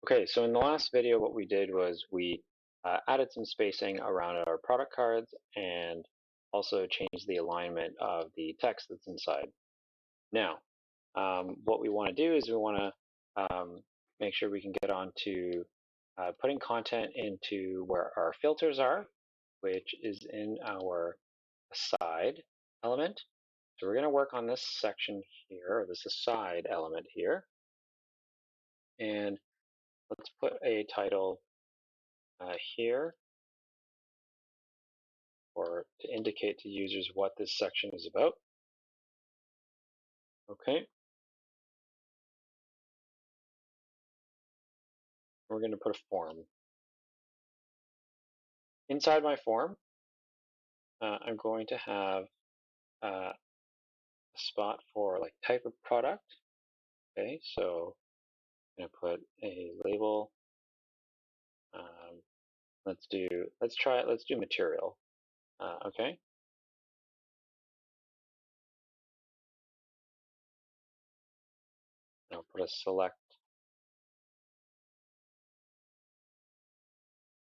Okay, so in the last video, what we did was we added some spacing around our product cards and also changed the alignment of the text that's inside. Now, what we want to do is we want to make sure we can get on to putting content into where our filters are, which is in our aside element. So we're going to work on this section here, or this aside element here. And let's put a title here, or to indicate to users what this section is about. Okay. We're going to put a form. Inside my form, I'm going to have a spot for like type of product. Okay, so I'm going to put a label. Let's do material. Okay. I'll put a select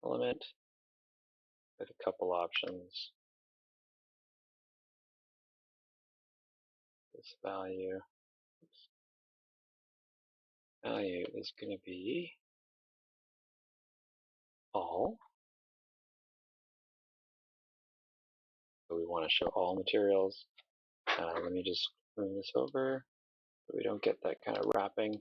element with a couple options. This value is going to be all. So we want to show all materials. Let me just move this over so we don't get that kind of wrapping.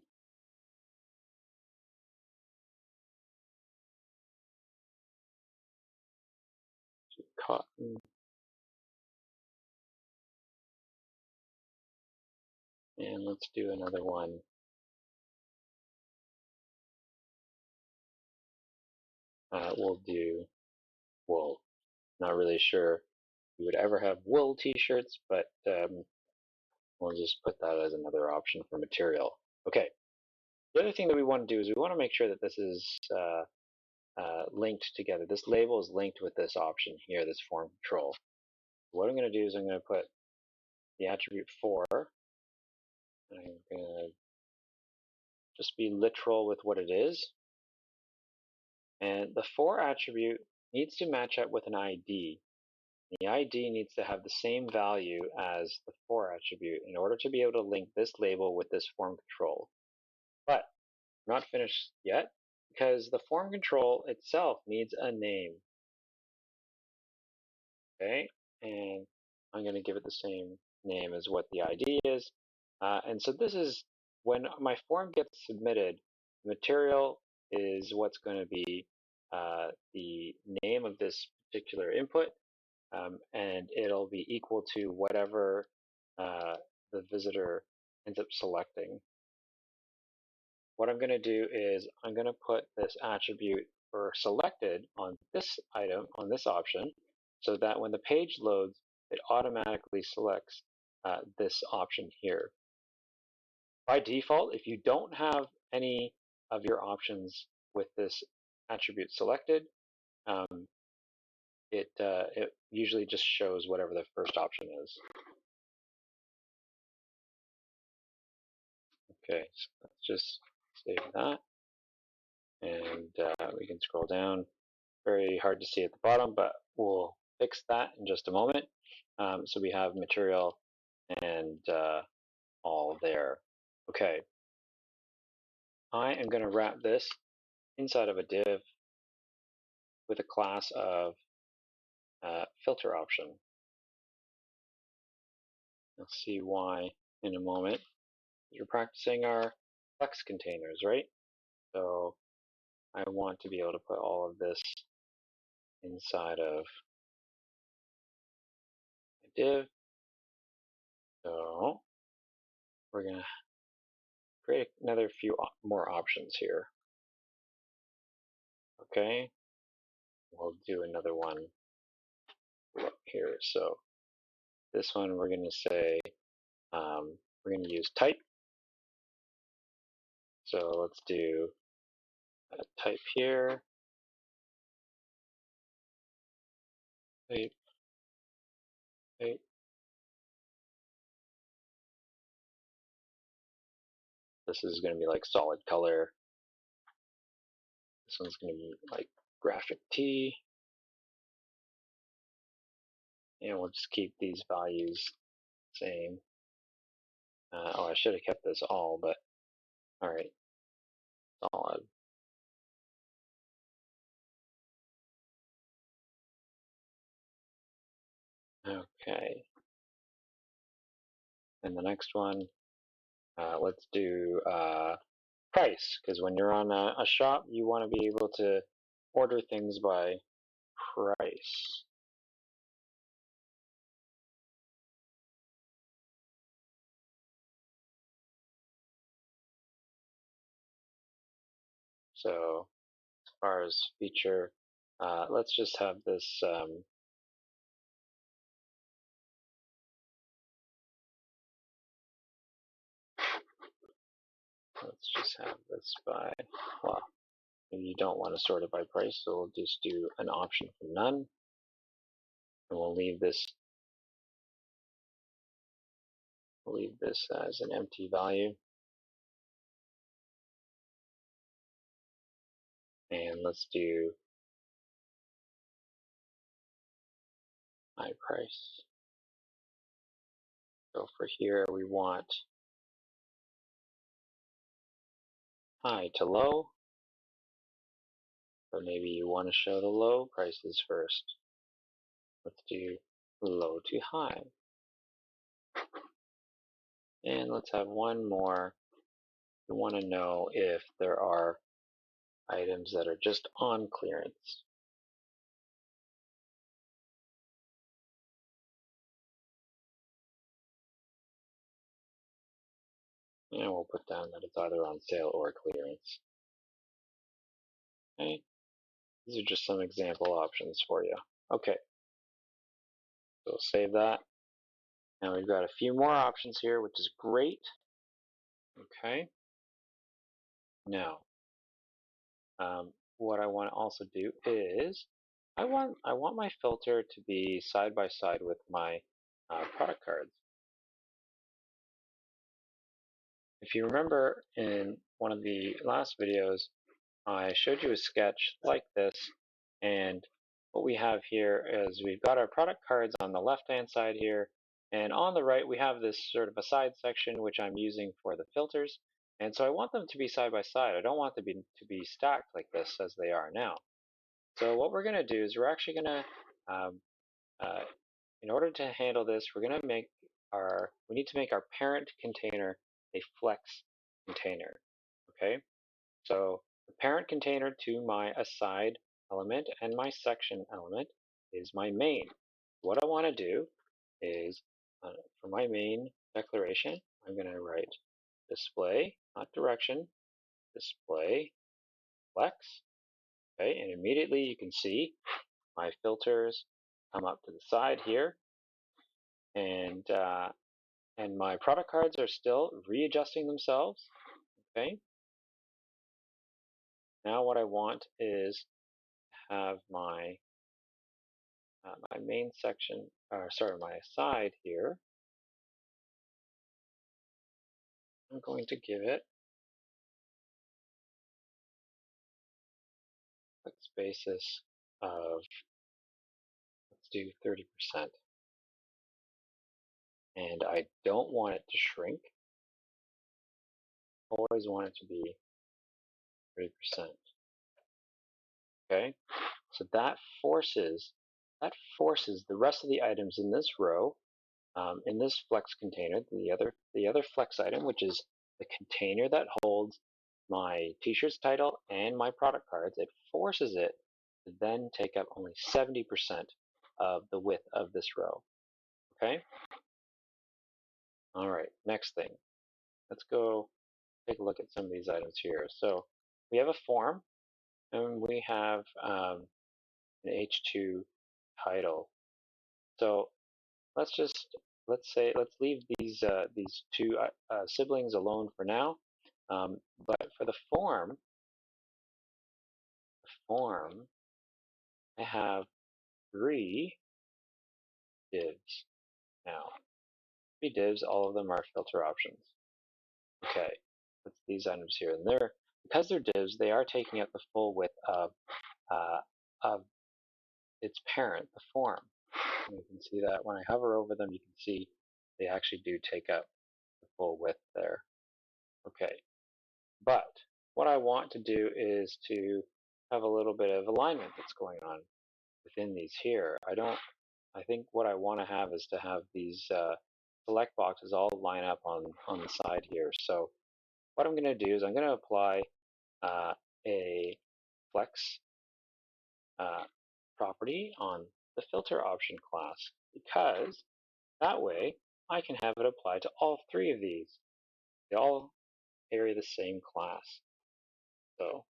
Cotton. And let's do another one. We'll do wool. Not really sure we would ever have wool t-shirts, but we'll just put that as another option for material. Okay. The other thing that we want to do is we want to make sure that this is linked together. This label is linked with this option here, this form control. What I'm going to do is I'm going to put the attribute for. I'm going to just be literal with what it is. And the for attribute needs to match up with an ID. The ID needs to have the same value as the for attribute in order to be able to link this label with this form control. But I'm not finished yet because the form control itself needs a name. Okay, and I'm going to give it the same name as what the ID is. And so this is when my form gets submitted, material is what's going to be the name of this particular input, and it'll be equal to whatever the visitor ends up selecting. What I'm going to do is I'm going to put this attribute for selected on this item, on this option, so that when the page loads, it automatically selects this option here. By default, if you don't have any of your options with this attribute selected, it usually just shows whatever the first option is. Okay, so let's just save that. And we can scroll down. Very hard to see at the bottom, but we'll fix that in just a moment. So we have material and all there. Okay. I am going to wrap this inside of a div with a class of filter option. You'll see why in a moment. You're practicing our flex containers, right? So I want to be able to put all of this inside of a div. So we're going to create another few more options here. Okay, we'll do another one up here. So this one we're going to say we're going to use type. So let's do a type here. Type. Type. This is going to be like solid color. This one's going to be like graphic T. And we'll just keep these values same. Oh, I should have kept this all, but all right. Solid. Okay. And the next one, let's do price, because when you're on a shop, you want to be able to order things by price. So as far as feature, let's just have this let's just have this by, well, maybe you don't want to sort it by price, so we'll just do an option for none. And we'll leave this as an empty value. And let's do my price. So for here, we want high to low. But maybe you want to show the low prices first. Let's do low to high. And let's have one more. We want to know if there are items that are just on clearance. And we'll put down that it's either on sale or clearance. Okay, these are just some example options for you. Okay, so save that. Now we've got a few more options here, which is great. Okay, now what I want to also do is I want my filter to be side by side with my product cards. If you remember in one of the last videos, I showed you a sketch like this, and what we have here is we've got our product cards on the left-hand side here, and on the right we have this sort of a side section which I'm using for the filters, and so I want them to be side by side. I don't want them to be stacked like this as they are now. So what we're going to do is we're actually going to, in order to handle this, we need to make our parent container a flex container. Okay, so the parent container to my aside element and my section element is my main. What I want to do is, for my main declaration, I'm going to write display, not direction, display flex. Okay, and immediately you can see my filters come up to the side here, and my product cards are still readjusting themselves. Okay. Now what I want is to have my my main section, or sorry, my aside here. I'm going to give it a basis of, let's do 30%. And I don't want it to shrink. I always want it to be 30%. Okay, so that forces the rest of the items in this row, in this flex container, the other flex item, which is the container that holds my t-shirt's title and my product cards, it forces it to then take up only 70% of the width of this row. Okay? All right, next thing. Let's go take a look at some of these items here. So we have a form, and we have an H2 title. So let's leave these two siblings alone for now. But for the form, I have 3 divs now. 3 divs, all of them are filter options. Okay, that's these items here. And the because they're divs, they are taking up the full width of its parent, the form. And you can see that when I hover over them, you can see they actually do take up the full width there. Okay, but what I want to do is to have a little bit of alignment that's going on within these here. I think what I want to have is to have these select boxes all line up on the side here. So what I'm going to do is I'm going to apply a flex property on the filter option class, because that way I can have it applied to all three of these. They all carry the same class. So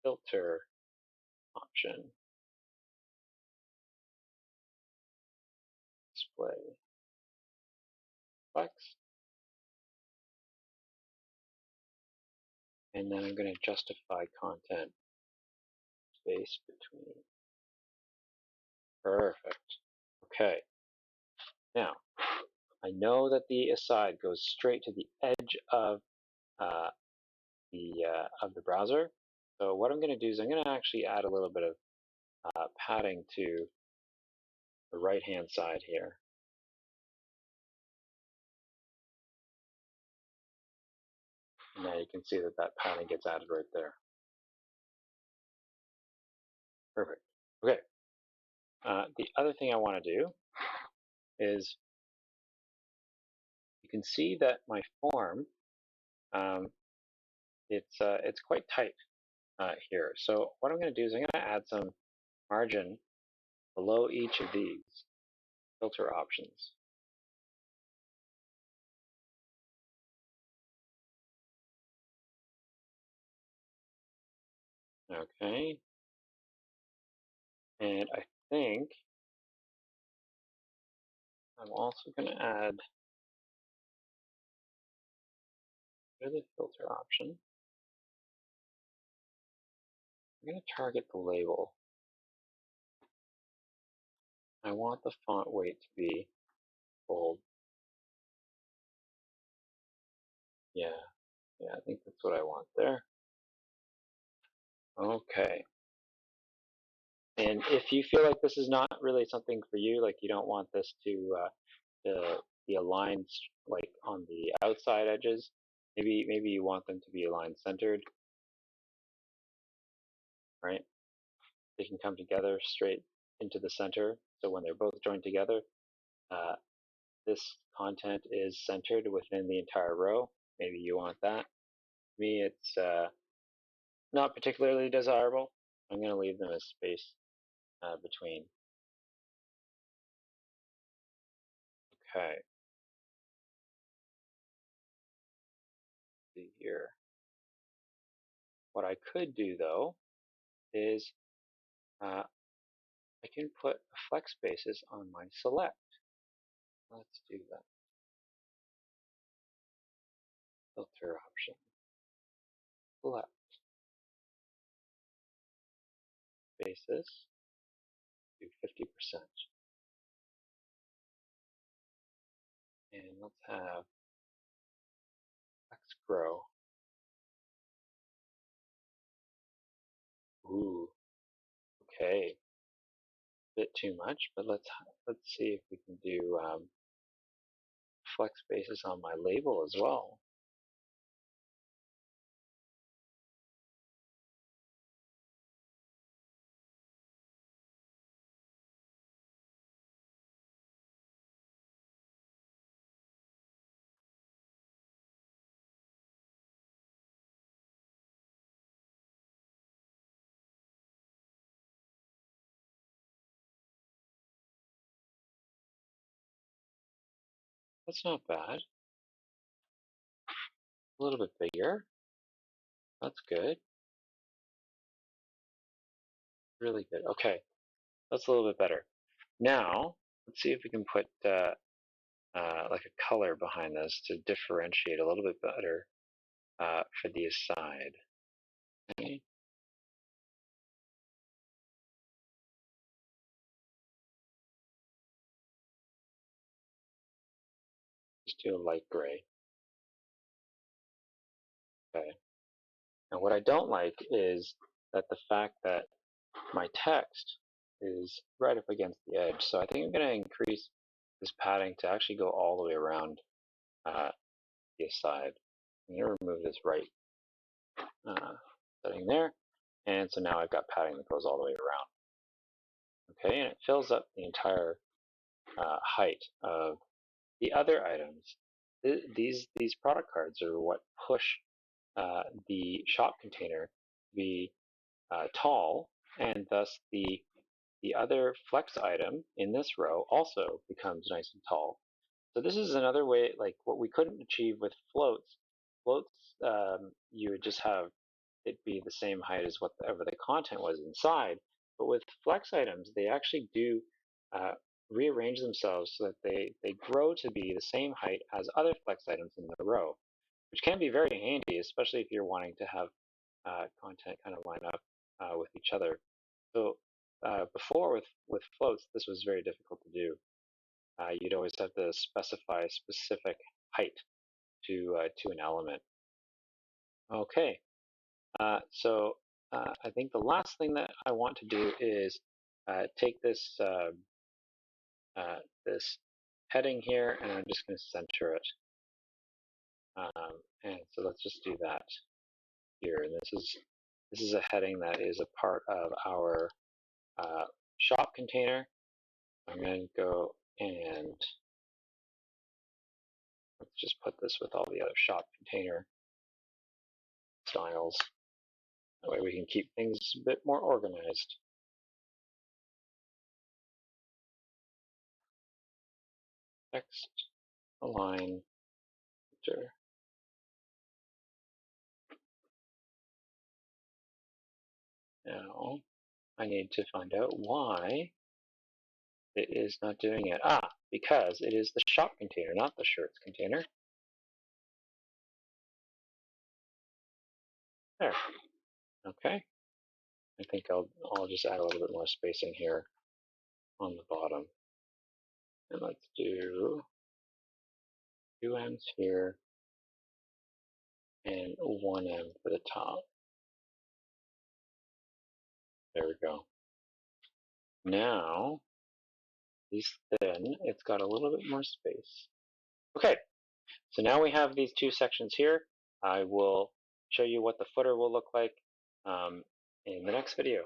filter option, display flex, and then I'm going to justify content space between. Perfect. Okay. Now, I know that the aside goes straight to the edge of the browser. So what I'm going to do is I'm going to actually add a little bit of padding to the right-hand side here. And now you can see that that padding gets added right there. Perfect. Okay. The other thing I want to do is you can see that my form, it's quite tight here. So what I'm going to do is I'm going to add some margin below each of these filter options. Okay. And I think I'm also going to add the filter option. I'm going to target the label. I want the font weight to be bold. Yeah, I think that's what I want there. Okay. And if you feel like this is not really something for you, like you don't want this to be aligned like on the outside edges, maybe you want them to be aligned centered, right? They can come together straight into the center. So when they're both joined together, this content is centered within the entire row. Maybe you want that. For me, it's not particularly desirable. I'm going to leave them as space between. Okay. See here. What I could do though is I can put flex spaces on my select. Let's do that. Filter option. Select. Spaces. Do 50%. And let's have flex grow. Ooh. Okay. Bit too much, but let's see if we can do flex spaces on my label as well. That's not bad. A little bit bigger. That's good. Really good. Okay, that's a little bit better. Now, let's see if we can put like a color behind this to differentiate a little bit better for the aside. Okay. Just do a light gray. And what I don't like is that the fact that my text is right up against the edge. So I think I'm going to increase this padding to actually go all the way around the side. I'm going to remove this right setting there. And so now I've got padding that goes all the way around. Okay, and it fills up the entire height of the other items. These product cards are what push the shop container to be tall, and thus the other flex item in this row also becomes nice and tall. So this is another way, like what we couldn't achieve with floats. Floats, you would just have it be the same height as whatever the content was inside. But with flex items, they actually do uh, rearrange themselves so that they grow to be the same height as other flex items in the row, which can be very handy, especially if you're wanting to have content kind of line up with each other. So before with floats, this was very difficult to do. You'd always have to specify a specific height to an element. Okay, so I think the last thing that I want to do is take this this heading here, and I'm just going to center it. And so let's just do that here. And this is a heading that is a part of our shop container. I'm going to go and let's just put this with all the other shop container styles. That way we can keep things a bit more organized. Text, align, enter. Now I need to find out why it is not doing it. Because it is the shop container, not the shirts container. There. Okay. I think I'll just add a little bit more spacing here on the bottom. And let's do 2 M's here and 1 M for the top. There we go. Now, he's thin. It's got a little bit more space. Okay, so now we have these two sections here. I will show you what the footer will look like in the next video.